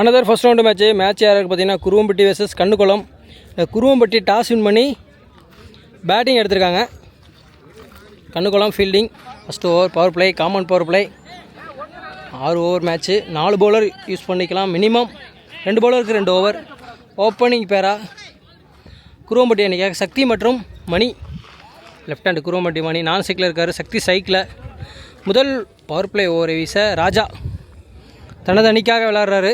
Another first round match யாருக்கு பார்த்தீங்கன்னா Kuruvampatti versus Kannukulam. Kuruvampatti toss win பண்ணி பேட்டிங் எடுத்திருக்காங்க. Kannukulam fielding. First over power play, common power play. 6 over match. 4 bowler use பண்ணிக்கலாம் minimum. 2 பவுலருக்கு 2 over. Opening பேரா குருவம்பட்டி அணிக்காக சக்தி மற்றும் மணி. லெஃப்ட் ஹேண்டு குருவம்பட்டி மணி நான் சைக்கிளில் இருக்கார். சக்தி சைக்கிளில். முதல் பவர் பிளே ஓவரை வீச ராஜா தனது அணிக்காக விளாட்றாரு.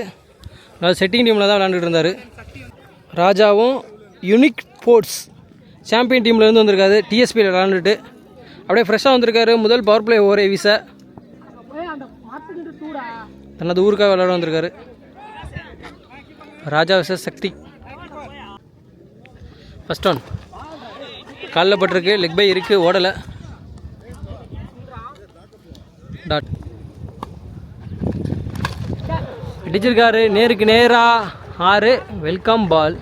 அதாவது செட்டிங் டீமில் தான் விளாண்டுட்டு இருந்தார். ராஜாவும் யூனிக் ஸ்போர்ட்ஸ் சாம்பியன் டீம்லேருந்து வந்திருக்காரு. டிஎஸ்பியில் விளாண்டுட்டு அப்படியே ஃப்ரெஷ்ஷாக வந்திருக்காரு. முதல் பவர் பிளே ஓவரை வீச தனது ஊருக்காக விளாட வந்திருக்காரு. ராஜா விசஸ் சக்தி. ஃபஸ்ட் ஒன் காலில் பட்டிருக்கு. லெக் பை இருக்குது, ஓடலை. டாட் அடிச்சிருக்காரு நேருக்கு நேராக. 6 வெல்கம் பால்.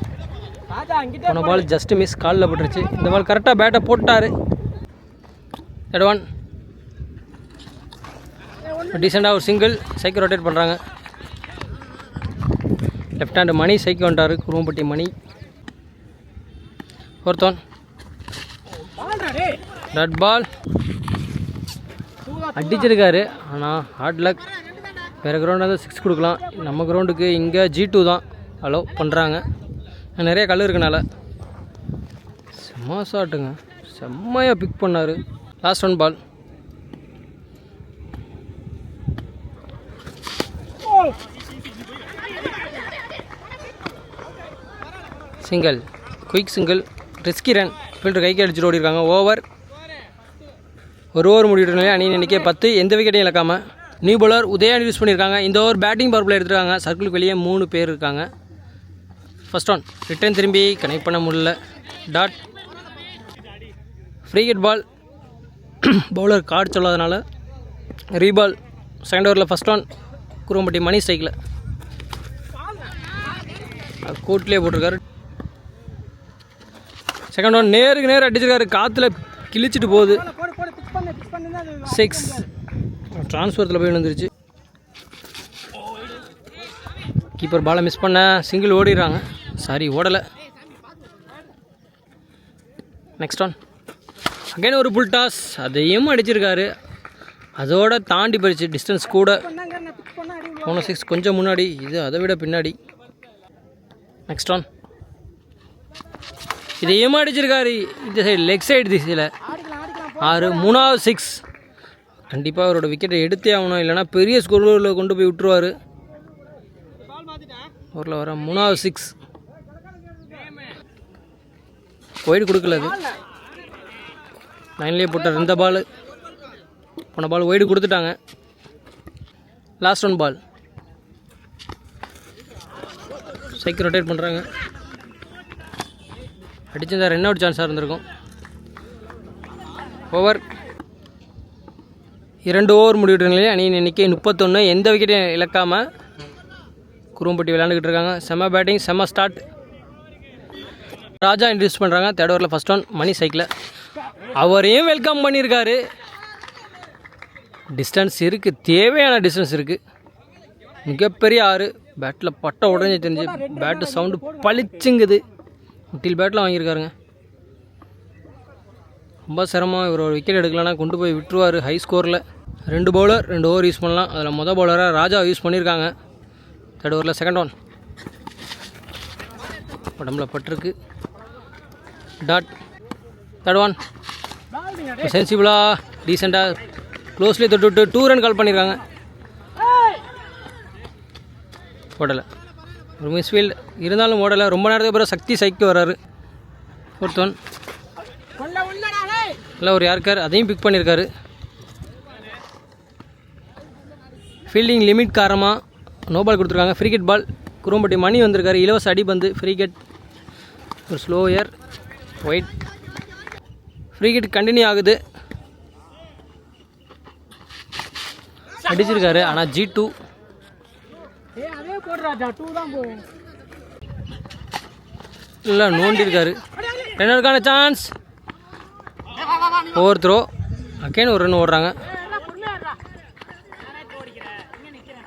போன பால் ஜஸ்ட் மிஸ், காலில் பட்டுருச்சு. இந்த பால் கரெக்டாக பேட்டை போட்டார். தேர்ட் ஒன் டீசெண்டாக ஒரு சிங்கிள். சைக்கிள் ரொட்டேட் பண்ணுறாங்க. லெஃப்ட் ஹேண்டு மணி சைக்கிள் வந்துட்டார். குருவம்பட்டி மணி. ஃபோர்த் ஒன் டாட் பால் அடிச்சிருக்காரு. ஆனால் ஹார்ட் லக். வேறு கிரவுண்டாக தான் 6 கொடுக்கலாம். நம்ம கிரவுண்டுக்கு இங்கே G2 தான் அலோவ் பண்ணுறாங்க. நிறைய கல் இருக்கனால. செம்ம ஷாட்டுங்க, செம்மையாக பிக் பண்ணார். Last one ball. Single, quick single, risky run. Fielder கைக்கு அடிச்சுட்டு ஓடிருக்காங்க. ஓவர். ஒரு ஓவர் முடிவிட்டு அணியின் எண்ணிக்கை 10. எந்த விக்கெட்டையும் இழக்காமல். நியூ பவுலர் உதயான் யூஸ் பண்ணியிருக்காங்க. இந்த ஓவர் பேட்டிங் பவர் பிளே எடுத்துருக்காங்க. சர்க்கிளுக்கு வெளியே 3 பேர் இருக்காங்க. ஃபஸ்ட் ஒன் ரிட்டர்ன் திரும்பி கனெக்ட் பண்ண முடியல. Dot. Free hit ball. Bowler guard சொல்லாதனால ரீபால். செகண்ட் ஓவரில் ஃபஸ்ட் ஒன் குருவம்பட்டி மணி ஸ்ட்ரைக்கில். கோட்லேயே போட்டிருக்காரு. செகண்ட் ஒன் நேருக்கு நேரம் அடிச்சிருக்காரு. காற்றுல கிழிச்சிட்டு போகுது. 6. ட்ரான்ஸ்ஃபரத்தில் போய் விழுந்துருச்சு. கீப்பர் பாலை மிஸ் பண்ண சிங்கிள் ஓடிடுறாங்க. சாரி, ஓடலை. நெக்ஸ்ட் ஒன் அகைன் ஒரு புல் டாஸ். அதையும் அடிச்சிருக்காரு. அதோட தாண்டி போயிடுச்சு. டிஸ்டன்ஸ் கூட. போன 6 கொஞ்சம் முன்னாடி, இது அதை விட பின்னாடி. நெக்ஸ்ட் ஒன் இதையும் அடிச்சிருக்காரு. இந்த சைடு லெக் சைடு திசையில். 6. மூணாவது 6. கண்டிப்பாக அவரோட விக்கெட்டை எடுத்தே ஆகணும், இல்லைனா பெரிய ஸ்கோரில் கொண்டு போய் விட்டுருவார். ஊரில் வர 3வது 6. ஒயிட் கொடுக்கல. அது 9லேயே போட்டார். இந்த பால் போன பால் ஒயிடு கொடுத்துட்டாங்க. Last one ball. Cycle rotate பண்ணுறாங்க. அடிச்சிருந்தா ரன் அவுட் சான்ஸாக இருந்திருக்கும். ஓவர். 2 ஓவர் முடிவிட்ட நிலையில் அணியின் எண்ணிக்கை 31. எந்த விக்கெட்டையும் இழக்காமல் குருவம்பட்டி விளையாண்டுக்கிட்டு இருக்காங்க. செம்ம பேட்டிங், செம்ம ஸ்டார்ட். ராஜா இன்ட்ரடியூஸ் பண்ணுறாங்க. தேர்ட் ஓவரில் ஃபஸ்ட் ஒன் மணி சைக்கிளில். அவரையும் வெல்கம் பண்ணியிருக்காரு. டிஸ்டன்ஸ் இருக்குது, தேவையான டிஸ்டன்ஸ் இருக்குது. மிகப்பெரிய 6. பேட்டில் பட்டை உடஞ்சி தெரிஞ்சு. பேட்டு சவுண்டு பளிச்சுங்குது. முட்டில் பேட்டில் வாங்கியிருக்காருங்க. ரொம்ப சிரமம். இவர் ஒரு விக்கெட் எடுக்கலன்னா கொண்டு போய் விட்டுருவார் ஹை ஸ்கோரில். 2 பவுலர் 2 ஓவர் யூஸ் பண்ணலாம். அதில் மொதல் பவுலராக ராஜா யூஸ் பண்ணியிருக்காங்க. தேர்ட் ஓவரில் செகண்ட் ஒன் உடம்புல பட்டிருக்கு. டாட். தேர்ட் ஒன் சென்சிபிளாக டீசெண்டாக க்ளோஸ்லேயே தொட்டு விட்டு 2 ரன் கால் பண்ணியிருக்காங்க. ஓடலை. ஒரு மிஸ்ஃபீல்டு இருந்தாலும் ஓடலை. ரொம்ப நேரத்துக்கு அப்புறம் சக்தி சைக்கு வர்றாரு. ஃபோர்த் ஒன் இல்லை ஒரு யாருக்கார், அதையும் பிக் பண்ணியிருக்காரு. ஃபீல்டிங் லிமிட் காரணமாக நோ பால் கொடுத்துருக்காங்க. Free hit ball. Kuruvampatti Mani வந்திருக்காரு. இலவச அடிபந்து. Free hit. ஒரு slower wide. Free hit continue ஆகுது. அடிச்சிருக்காரு. ஆனால் G2 இல்லை நோண்டிருக்காரு. ரன்னருக்கான சான்ஸ். Over throw. அகைன் ஒரு ரன் ஓடுறாங்க.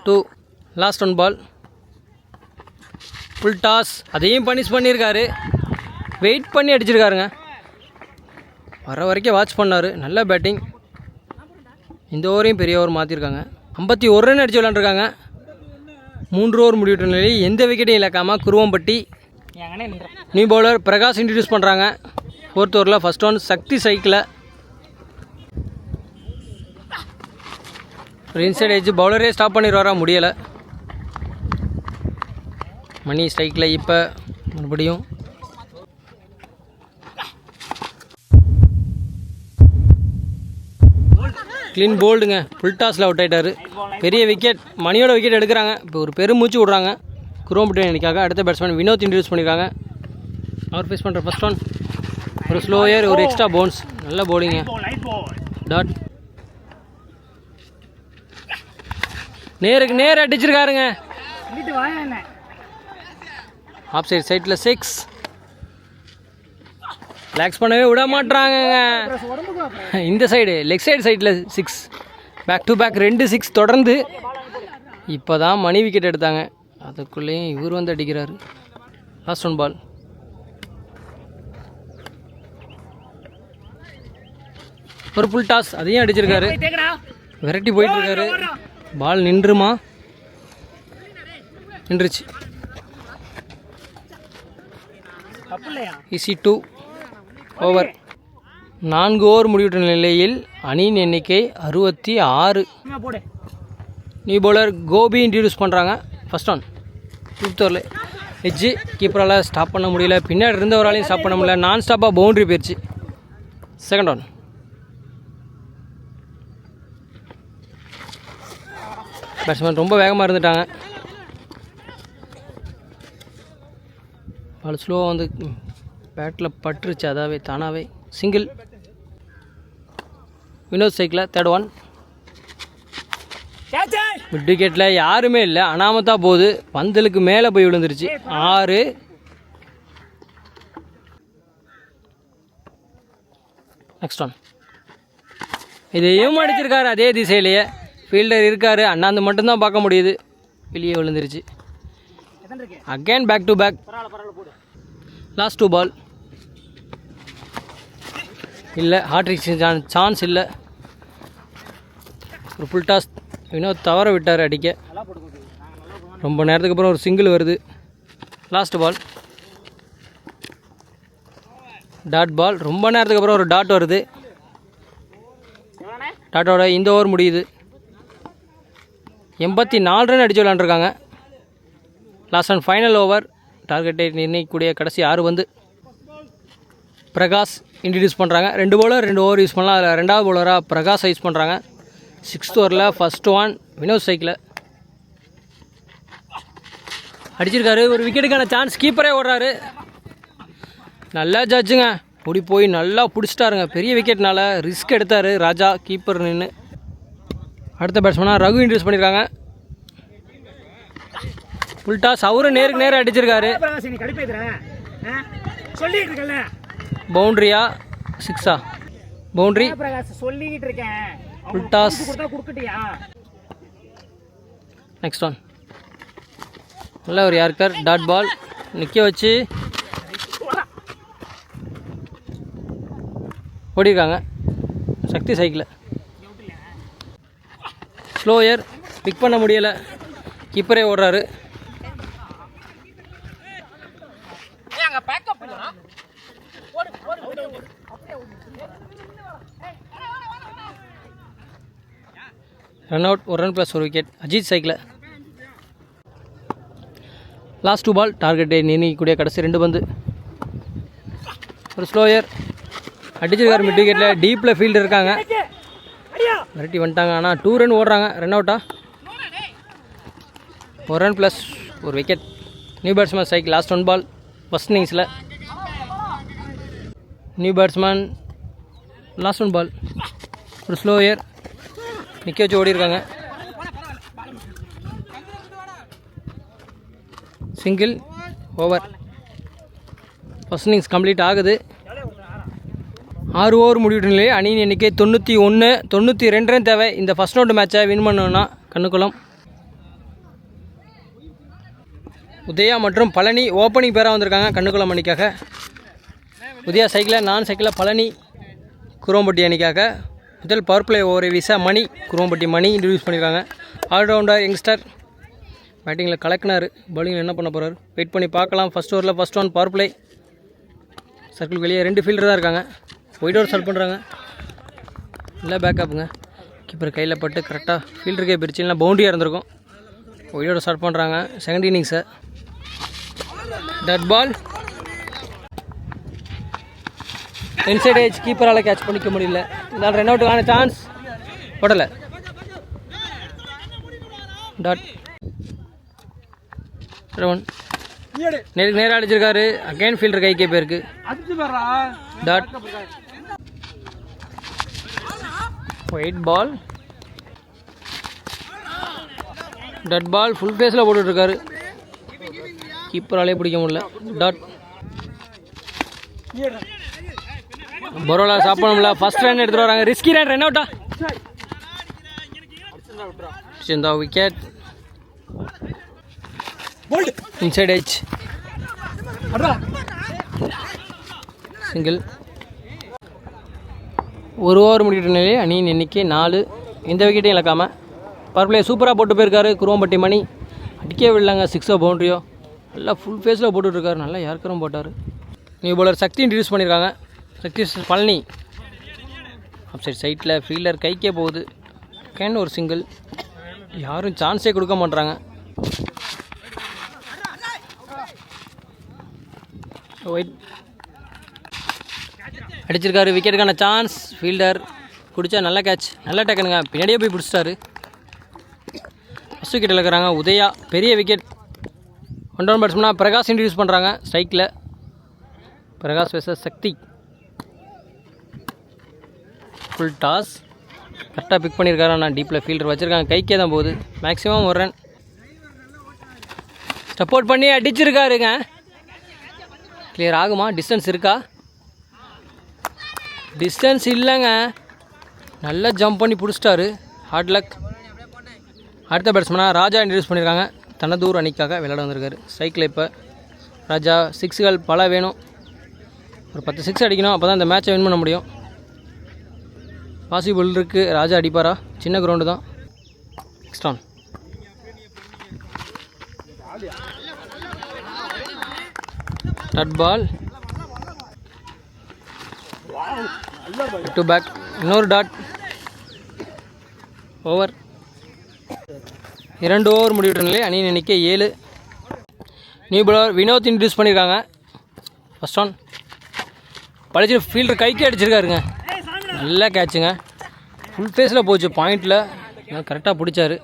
2. Last one ball. Full toss, அதையும் பனிஷ் பண்ணியிருக்காரு. வெயிட் பண்ணி அடிச்சிருக்காருங்க. வர வரைக்கும் வாட்ச் பண்ணார். நல்ல பேட்டிங். இந்த ஓவரையும் பெரிய ஓவர் மாற்றிருக்காங்க. 51 ரன் அடித்து விளாண்டுருக்காங்க. 3 ஓவர் முடிவிட்ட நிலையில் எந்த விக்கெட்டையும் இழக்காமல் Kuruvampatti. New bowler Prakash introduce பண்ணுறாங்க. 4th ஓவரில் ஃபர்ஸ்ட் ஒன் சக்தி சைக்கிளை இன்சைட் எட்ஜ் பவுலரே ஸ்டாப் பண்ணிடுவாரா, முடியலை. மணி ஸ்ட்ரைக்கில் இப்போ மறுபடியும் க்ளீன் போல்டுங்க. ஃபுல் டாஸில் அவுட் ஆகிட்டார். பெரிய விக்கெட், மணியோட விக்கெட் எடுக்கிறாங்க. இப்போ ஒரு பெருமூச்சு விட்றாங்க குரோம்பட்டி அணிக்காக. அடுத்த பேட்ஸ்மேன் வினோத் இன்ட்ரடியூஸ் பண்ணியிருக்காங்க. அவர் ஃபேஸ் பண்ணுற ஃபர்ஸ்ட் ஒன் ஒரு ஸ்லோயர், ஒரு எக்ஸ்ட்ரா பவுன்ஸ். நல்ல பவுலிங்க. டாட் நேருக்கு நேர் அடிச்சிருக்காருங்க. ஆஃப் சைட் சைட்டில் 6. ரிலாக்ஸ் பண்ணவே விட மாட்டுறாங்கங்க. இந்த சைடு லெக் சைடில் 6. பேக் டு பேக் 2 6 தொடர்ந்து. இப்போ தான் மணி விக்கெட் எடுத்தாங்க. அதுக்குள்ளேயும் இவர் வந்து அடிக்கிறாரு. Last one ball. ஒரு ஃபுல் டாஸ், அதையும் அடிச்சிருக்காரு. விரட்டி போயிட்டுருக்காரு. பால் நின்றுமா? நின்றுச்சு. Easy 2 over. 4 ஓவர் முடிவிட்ட நிலையில் அணியின் எண்ணிக்கை 66. நியூ பவுலர் கோபி இன்ட்ரடியூஸ் பண்ணுறாங்க. ஃபர்ஸ்ட் ஒன் 5th ஓவரில் எட்ஜு கீப்பரால் ஸ்டாப் பண்ண முடியல. பின்னாடி இருந்தவராலையும் ஸ்டாப் பண்ண முடியல. நான் ஸ்டாப்பாக பவுண்ட்ரி போயிடுச்சு. Second one. பேட்ஸ்மேன் ரொம்ப வேகமாக இருந்துட்டாங்க. பால் ஸ்லோவாக வந்து பேட்டில் பட்டுருச்சு. அதாவே தானாகவே சிங்கிள். வினோத் சைக்கிளில் 3rd ஒன். மிட் விக்கெட்டில் யாருமே இல்லை. அனாமத்தா போகுது. பந்தலுக்கு மேலே போய் விழுந்துருச்சு. 6. Next one. இதையும் அடிச்சிருக்காரு அதே திசையிலேயே. ஃபீல்டர் இருக்கார். அண்ணாந்து மட்டும்தான் பார்க்க முடியுது. வெளியே விழுந்துருச்சு. Again back to back. Last 2 ball. இல்லை, ஹாட்ரிக் சான்ஸ் இல்லை. ஒரு ஃபுல் டாஸ். வினோத் தவற விட்டார் அடிக்க. ரொம்ப நேரத்துக்கு அப்புறம் ஒரு சிங்கிள் வருது. Last ball. Dot ball. ரொம்ப நேரத்துக்கு அப்புறம் ஒரு டாட் வருது. டாட்டோட இந்த ஓவர் முடியுது. 84 ரன் அடித்து விளாண்டுருக்காங்க. Last and final over. டார்கெட்டை நிர்ணயிக்கக்கூடிய கடைசி 6 வந்து பிரகாஷ் இன்ட்ரடியூஸ் பண்ணுறாங்க. 2 பவுலர் 2 ஓவர் யூஸ் பண்ணலாம். அதில் 2வது பவுலராக பிரகாஷ் யூஸ் பண்ணுறாங்க. 6th ஓவரில் ஃபர்ஸ்ட் ஒன் வினோத் சைக்கிளை அடிச்சிருக்காரு. ஒரு விக்கெட்டுக்கான சான்ஸ். கீப்பரே ஓடுறாரு. நல்லா ஜட்ஜுங்க. ஓடி போய் நல்லா பிடிச்சிட்டாருங்க. பெரிய விக்கெட்னால ரிஸ்க் எடுத்தார் ராஜா கீப்பர் நின்று. அடுத்த பேட்ஸ்மேனாக ரகு இன்ட்ரடியூஸ் பண்ணியிருக்காங்க. Full toss. அவரும் நேருக்கு நேரம் அடிச்சிருக்காரு. பவுண்ட்ரியா 6ஆ? Boundary. Full toss. Next one. நல்ல ஒரு யார்கர். Dot ball. நிற்க வச்சு ஓடிருக்காங்க. சக்தி சைக்கிள் ஸ்லோயர். பிக் பண்ண முடியலை. கீப்பரே ஓடுறாரு. Run out. 1 run plus 1 wicket. Ajith சைக்கிள். Last 2 ball. டார்கெட்டை நிர்ணயிக்கக்கூடிய கடைசி 2 பந்து. ஒரு ஸ்லோயர் அடிச்சிருக்காரு மிட் விக்கெட்டில். டீப்பில் ஃபீல்டு இருக்காங்க. விரட்டி வந்துட்டாங்க. ஆனால் 2 ரன் ஓடுறாங்க. ரன் அவுட்டா? 1 run plus 1 wicket. New batsman சைக்கிள். Last 1 ball. ஃபர்ஸ்ட் இன்னிங்ஸில் நியூ பேட்ஸ்மேன். Last 1 ball. ஒரு ஸ்லோயர் நிற்க வச்சு ஓடி இருக்காங்க. Single. Over. First innings complete ஆகுது. 6 ஓவர் முடிவிட்ட நிலையில் அணியின் எண்ணிக்கை 91. 92 ரன் தேவை இந்த ஃபர்ஸ்ட் ரவுண்டு மேட்சை வின் பண்ணணும்னா. கண்ணுக்குளம் உதயா மற்றும் பழனி ஓப்பனிங் பேராக வந்திருக்காங்க கண்ணுக்குளம் அணிக்காக. உதயா சைக்கிளில், நான் சைக்கிளில் பழனி குரோம்பட்டி அணிக்காக. முதல் பவர் பிளே ஓவரை வீச மணி, குரோம்பட்டி மணி இன்ட்ரடியூஸ் பண்ணியிருக்காங்க. ஆல்ரவுண்டர் யங்ஸ்டர் பேட்டிங்கில் கலக்கினார், பவுலிங்கில் என்ன பண்ண போகிறார் வெயிட் பண்ணி பார்க்கலாம். ஃபஸ்ட் ஓவரில் first one power play. Circle வெளியே 2 ஃபீல்டர் தான் இருக்காங்க. ஒயிட் ஓவர் ஸ்டார்ட் பண்ணுறாங்க. இல்லை பேக்கப்புங்க, கீப்பர் கையில் பட்டு கரெக்டாக ஃபீல்டருக்கே பிரிச்சு, இல்லைனா பவுண்டரியாக இருந்திருக்கும். ஒயிட் ஓவர் ஸ்டார்ட் பண்ணுறாங்க. செகண்ட் இன்னிங்ஸை டட் பால் இன்சைட் ஏஜ், கீப்பரால் கேட்ச் பண்ணிக்க முடியல. இதனால் ரன் அவுட்டுக்கான சான்ஸ் போடலை. டாட் நேராக அடிச்சிருக்காரு. அகைன் ஃபீல்டர் கைக்கே போயிருக்கு. Dot wide ball. Dot ball full ஃபேஸில் போட்டுட்ருக்காரு, கீப்பராலே பிடிக்க முடியல. டாட் பரோலா சாப்பிடணும்ல. ஃபர்ஸ்ட் ரன் எடுத்துகிட்டு வராங்க. ரிஸ்கி ரன், ரன் அவுட்டா. இந்த விக்கெட் இன்சைட் எட்ஜ், சிங்கிள். ஒரு ஓவர் முடிக்கிற நிலையே அணியின் எண்ணிக்கை 4. எந்த விக்கெட்டையும் இழக்காமல் பவர் பிளே சூப்பராக போட்டு போயிருக்காரு குரோம்பட்டி மணி. அடிக்கவே விடலாங்க, 6ஓ பவுண்ட்ரியோ. நல்லா ஃபுல் ஃபேஸில் போட்டுட்ருக்காரு, நல்லா யாருக்கரும் போட்டார். நியூ பவுலர் சக்தி இன்ட்ரடியூஸ் பண்ணியிருக்காங்க. சக்தி பழனி அப் சைட்டில் ஃபீல்டர் கைக்கே போகுது. கேன் ஒரு சிங்கிள், யாரும் சான்ஸே கொடுக்க மாட்றாங்க. ஒயிட் அடிச்சிருக்காரு, விக்கெட்டுக்கான சான்ஸ். ஃபீல்டர் பிடிச்சா நல்ல கேட்ச், நல்ல டேக்கனுங்க, பின்னாடியே போய் பிடிச்சிட்டாரு. ஃபஸ்ட் விக்கெட் இழக்கிறாங்க உதயா. பெரிய விக்கெட். 1 டவுன் பேட்ஸ்மேனாக பிரகாஷ் இன்ட்ரடியூஸ் பண்ணுறாங்க ஸ்ட்ரைக்கில். Prakash versus Sakthi. Full toss கரெக்டாக பிக் பண்ணியிருக்காரு. ஆனால் டீப்பில் ஃபீல்டர் வச்சுருக்காங்க, கைக்கே தான் போகுது. Maximum 1 run. சப்போர்ட் பண்ணி அடிச்சிருக்காருங்க. கிளியர் ஆகுமா? டிஸ்டன்ஸ் இருக்கா? டிஸ்டன்ஸ் இல்லைங்க, நல்லா ஜம்ப் பண்ணி பிடிச்சிட்டாரு. Hard luck. அடுத்த பேட்ஸ்மேனாக ராஜா இன்ட்ரடியூஸ் பண்ணியிருக்காங்க. தனதூர் அணிக்காக விளையாட வந்திருக்காரு. ஸ்ட்ரைக்கில் இப்போ ராஜா. 6கள் பல வேணும், ஒரு 10 6 அடிக்கணும், அப்போ தான் இந்த மேட்சை வின் பண்ண முடியும். பாசிபிள் இருக்குது. ராஜா அடிப்பாரா? சின்ன கிரவுண்டு தான். Next one. Dot ball to back. இன்னொரு டாட். ஓவர் 2 ஓவர் முடிவிட்ட நிலை அணியின் எண்ணிக்கை 7. நியூ பவுலர் வினோத் இன்ட்ரடியூஸ் பண்ணியிருக்காங்க. ஃபஸ்ட் ஒன் பழிச்சு ஃபீல்டர் கைக்கே அடிச்சிருக்காருங்க, நல்லா கேட்சுங்க. ஃபுல் ஃபேஸில் போச்சு, பாயிண்டில் கரெக்டாக பிடிச்சாரு.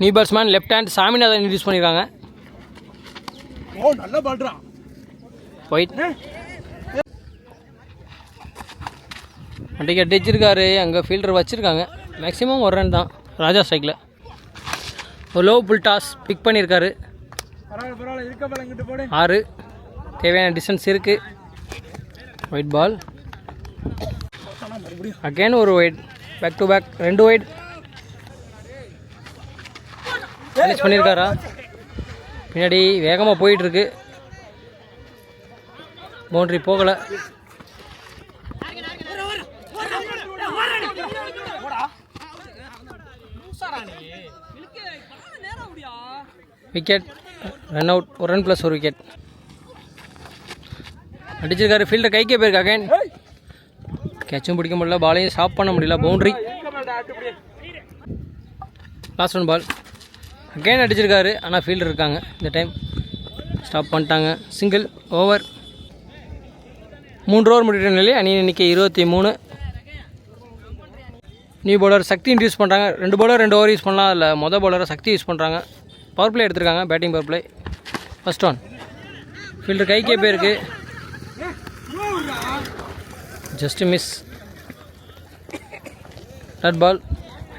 New batsman left hand Saminathan introduce பண்ணியிருக்காங்க. ஒயிட் அன்றைக்கி அடிச்சிருக்காரு, அங்கே ஃபீல்டர் வச்சுருக்காங்க. மேக்ஸிமம் 1 ரன் தான். ராஜா ஸ்ட்ரைக்கில் ஒரு லோ புல் டாஸ் பிக் பண்ணியிருக்காரு. 6. தேவையான டிஸ்டன்ஸ் இருக்குது. Wide ball. அகேன் ஒரு wide. Back to back 2 wide. Finish பண்ணியிருக்காரா? பின்னாடி வேகமாக போயிட்டுருக்கு, பவுண்ட்ரி போகலை. Wicket. Run out. 1 run plus 1 wicket. அடிச்சிருக்காரு, ஃபீல்டர் கைக்கே போயிருக்கு. அகைன் கேட்சும் பிடிக்க முடியல, பாலையும் ஸ்டாப் பண்ண முடியல. Boundary. Last one ball. Again அடிச்சிருக்காரு, ஆனால் ஃபீல்டர் இருக்காங்க. இந்த டைம் ஸ்டாப் பண்ணிட்டாங்க. சிங்கிள். ஓவர் 3 ஓவர் முடிகிற நிலை அணியின் எண்ணிக்கை 23. நியூ பவுலர் சக்தி இன்ட்ரடியூஸ் பண்ணுறாங்க. 2 பவுலர் 2 ஓவர் யூஸ் பண்ணலாம். அதில் மொதல் பவுலரை சக்தி யூஸ் பண்ணுறாங்க. பவர் பிளே எடுத்திருக்காங்க, batting power play. First one fielder கைக்கே போயிருக்கு, ஜஸ்ட் மிஸ். Dot ball.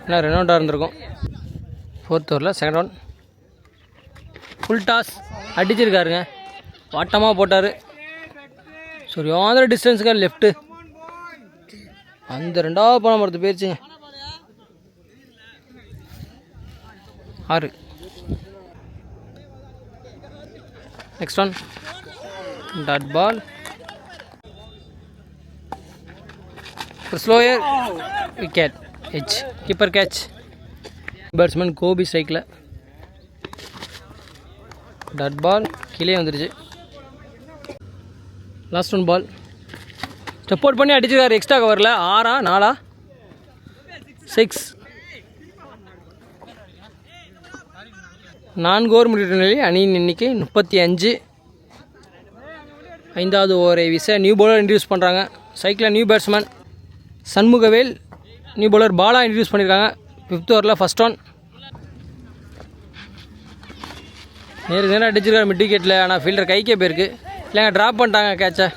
ஏன்னா ரன் அவுட்டாக இருந்திருக்கும். 4th ஓவரில் செகண்ட் ஒன். ஃபுல் டாஸ் அடிச்சிருக்காருங்க, வாட்டமாக போட்டார். சரியான டிஸ்டன்ஸுங்க லெஃப்ட்டு. அந்த 2வது பணம் மரத்து போயிடுச்சுங்க. 6. Next one. Dot ball. Slower. Wicket. Edge. Keeper catch. Batsman Kobe strike. Dot ball. கீழே வந்துருச்சு. Last one ball. Step out பண்ணி அடிச்சிருக்காரு எக்ஸ்ட்ரா கவரில். 6 4 6. 4 ஓவர் முடிவுற நிலையில் அணியின் எண்ணிக்கை 35. 5வது ஓவரை வீச நியூ பவுலர் இன்ட்ரடியூஸ் பண்ணுறாங்க. சைக்கிளில் new batsman Shanmugavel, new bowler Bala introduce பண்ணியிருக்காங்க. 5th ஓவரில் ஃபர்ஸ்ட் ஒன். நேரம் அடிச்சிருக்காரு மிட் விக்கெட்டில். ஆனால் ஃபீல்டர் கைக்கே போயிருக்கு. இல்லைங்க ட்ராப் பண்ணிட்டாங்க கேட்சை.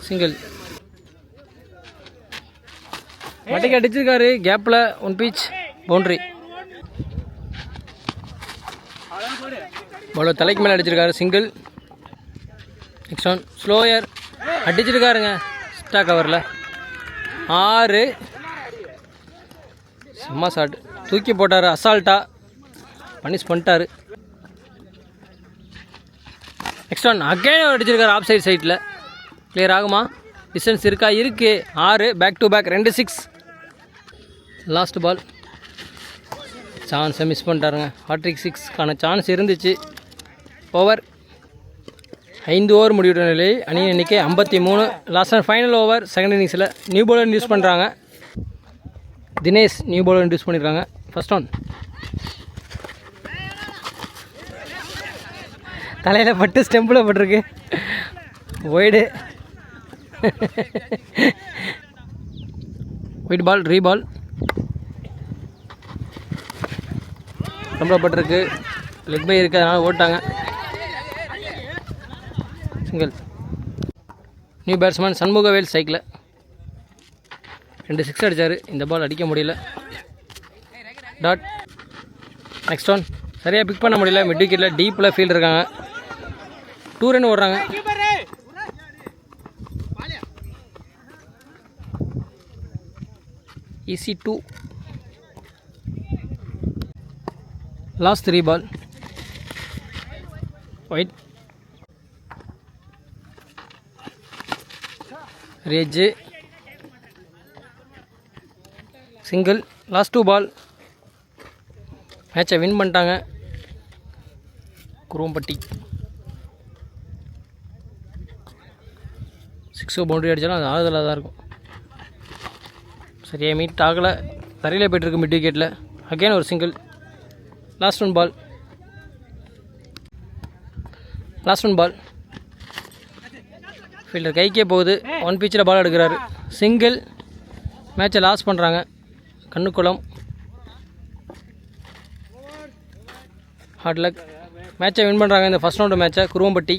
சிங்கிள். மட்டைக்கு அடிச்சிருக்காரு கேப்பில். 1 pitch பவுண்ட்ரி. பவுலர் தலைக்கு மேலே அடிச்சிருக்காரு. சிங்கிள். Next one. ஸ்லோயர் அடிச்சிருக்காருங்க எக்ஸ்ட்ரா கவரில். 6. செம்ம ஷாட். தூக்கி போட்டார் அசால்ட்டாக. பனிஷ் பண்ணிட்டார். Next one. அகைன் அடிச்சிருக்காரு ஆஃப் சைடில். கிளியர் ஆகுமா? டிஸ்டன்ஸ் இருக்கா? இருக்குது. 6. Back to back 2 6. Last ball. சான்ஸை மிஸ் பண்ணிட்டாருங்க. ஹாட்ரிக் 6க்கான சான்ஸ் இருந்துச்சு. ஓவர். 5 ஓவர் முடிவுற நிலையில் அணியின் எண்ணிக்கை 53. Last and final over second இன்னிங்ஸில் நியூ பவுலர் இன்ட்ரடியூஸ் பண்ணுறாங்க. தினேஷ் நியூ பவுலர் இன்ட்ரடியூஸ் பண்ணியிருக்காங்க. First one. தலையில் பட்டு ஸ்டெம்பில் பட்டிருக்கு. ஒய்டு. Wide ball. ரீபால். பட்டிருக்கு. லெக் பை இருக்குது, அதனால் ஓட்டாங்க. சிங்கிள். நியூ பேட்ஸ்மேன் சண்முகவேல் சைக்கிள் 2 6 அடித்தார். இந்த பால் அடிக்க முடியல. டாட். Next one. சரியாக பிக் பண்ண முடியல. மிட் விக்கெட்டில் டீப்பில் ஃபீல்டு இருக்காங்க. 2 ரன் ஓடுறாங்க. ஈஸி 2. லாஸ்ட் 3 பால். ஒயிட். ரேஜ். சிங்கிள். லாஸ்ட் 2 பால். மேட்சை வின் பண்ணிட்டாங்க குருவம்பட்டி. 6 பவுண்டரி அடித்தாலும் அது ஆறுதலாக தான் இருக்கும். சரியாக மீட் ஆகலை. தரையில் போய்ட்டுருக்கு மிட் விக்கெட்டில். அகைன் ஒரு single. Last one ball. Last one ball. Fielder கைக்கே போகுது. 1 pitchல பால் எடுக்கிறாரு. சிங்கிள். மேட்சை லாஸ் பண்ணுறாங்க கண்ணுக்குளம். Hard luck. மேட்சை வின் பண்ணுறாங்க இந்த ஃபர்ஸ்ட் ரவுண்டு மேட்சை குருவம்பட்டி.